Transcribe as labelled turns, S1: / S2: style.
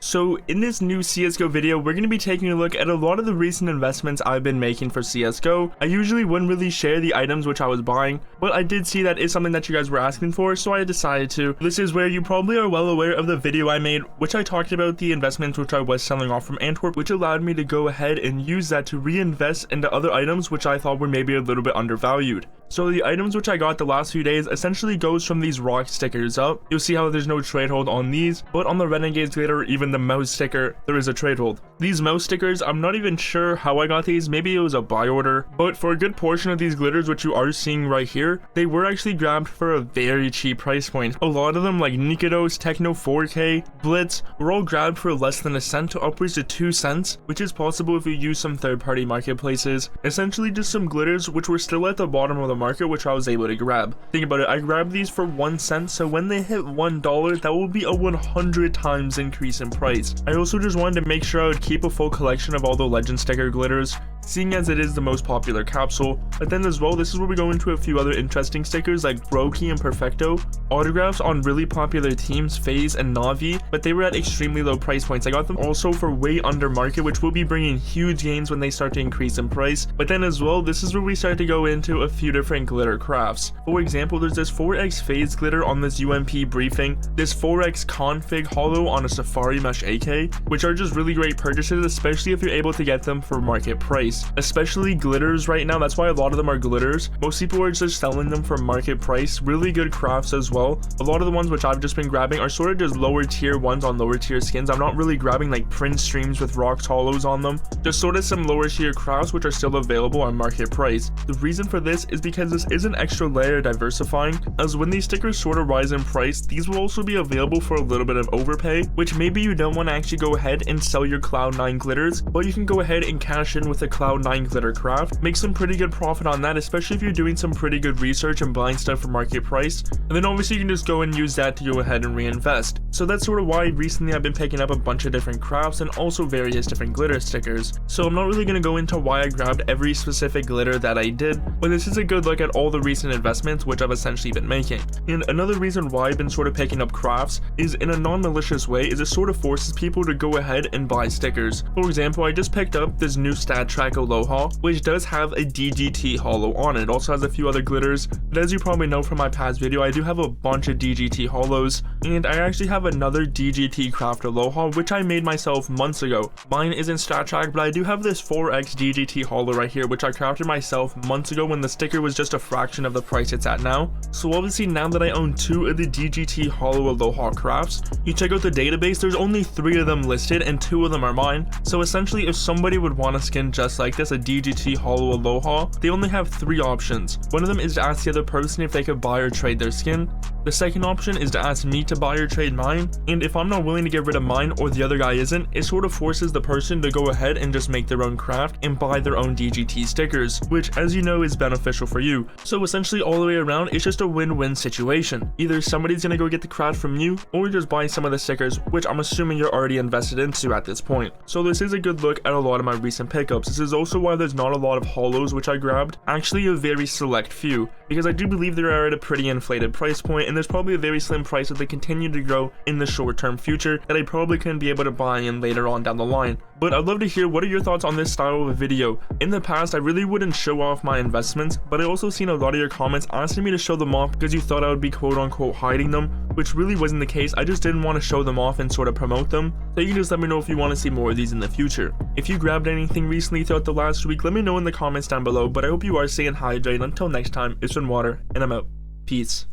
S1: So in this new CSGO video, we're going to be taking a look at a lot of the recent investments I've been making for CSGO. I usually wouldn't really share the items which I was buying, but I did see that is something that you guys were asking for, so I decided to. This is where you probably are well aware of the video I made, which I talked about the investments which I was selling off from Antwerp, which allowed me to go ahead and use that to reinvest into other items which I thought were maybe a little bit undervalued. So the items which I got the last few days essentially goes from these rock stickers up. You'll see how there's no trade hold on these, but on the Renegade's glitter, even the mouse sticker, there is a trade hold. These mouse stickers, I'm not even sure how I got these, maybe it was a buy order, but for a good portion of these glitters which you are seeing right here, they were actually grabbed for a very cheap price point. A lot of them like Nikados, Techno 4K, Blitz, were all grabbed for less than a cent to upwards to 2 cents, which is possible if you use some third-party marketplaces. Essentially just some glitters which were still at the bottom of the market, which I was able to grab. Think about it, I grabbed these for 1 cent, so when they hit $1, that will be a 100 times increase in price. I also just wanted to make sure I would keep a full collection of all the legend sticker glitters, seeing as it is the most popular capsule. But then as well, this is where we go into a few other interesting stickers like Brokey and Perfecto, autographs on really popular teams, FaZe and Na'Vi, but they were at extremely low price points. I got them also for way under market, which will be bringing huge gains when they start to increase in price. But then as well, this is where we start to go into a few different glitter crafts. For example, there's this 4x FaZe glitter on this UMP briefing, this 4x config holo on a Safari Mesh AK, which are just really great purchases, especially if you're able to get them for market price. Especially glitters right now, that's why a lot of them are glitters. Most people are just selling them for market price. Really good crafts as well. A lot of the ones which I've just been grabbing are sort of just lower tier ones on lower tier skins. I'm not really grabbing like Prince streams with rocks hollows on them, just sort of some lower tier crafts which are still available on market price. The reason for this is because this is an extra layer diversifying, as when these stickers sort of rise in price, these will also be available for a little bit of overpay, which maybe you don't want to actually go ahead and sell your Cloud9 glitters, but you can go ahead and cash in with a Cloud9 glitter craft, make some pretty good profit on that, especially if you're doing some pretty good research and buying stuff for market price, and then obviously you can just go and use that to go ahead and reinvest. So that's sort of why recently I've been picking up a bunch of different crafts and also various different glitter stickers. So I'm not really going to go into why I grabbed every specific glitter that I did, but this is a good look at all the recent investments which I've essentially been making. And another reason why I've been sort of picking up crafts is in a non-malicious way, is it sort of forces people to go ahead and buy stickers. For example, I just picked up this new stat track Aloha, which does have a DGT holo on it. It also has a few other glitters, but as you probably know from my past video, I do have a bunch of DGT holos, and I actually have another DGT craft Aloha which I made myself months ago. Mine isn't stat track, but I do have this 4x DGT holo right here which I crafted myself months ago when the sticker was just a fraction of the price it's at now. So obviously now that I own 2 of the DGT holo Aloha crafts, you check out the database, there's only 3 of them listed and 2 of them are mine. So essentially if somebody would want a skin just like this, a DGT holo Aloha, they only have 3 options. One of them is to ask the other person if they could buy or trade their skin. The second option is to ask me to buy or trade mine, and if I'm not willing to get rid of mine or the other guy isn't, it sort of forces the person to go ahead and just make their own craft and buy their own DGT stickers, which as you know is beneficial for you. So essentially all the way around, it's just a win-win situation. Either somebody's gonna go get the craft from you, or just buy some of the stickers, which I'm assuming you're already invested into at this point. So this is a good look at a lot of my recent pickups. This is also why there's not a lot of holos which I grabbed, actually a very select few, because I do believe they are at a pretty inflated price point, and there's probably a very slim price that they continue to grow in the short-term future that I probably couldn't be able to buy in later on down the line. But I'd love to hear what are your thoughts on this style of a video. In the past, I really wouldn't show off my investments, but I also seen a lot of your comments asking me to show them off because you thought I would be quote-unquote hiding them, which really wasn't the case. I just didn't want to show them off and sort of promote them. So you can just let me know if you want to see more of these in the future. If you grabbed anything recently throughout the last week, let me know in the comments down below, but I hope you are staying hydrated. Until next time, it's been Water, and I'm out. Peace.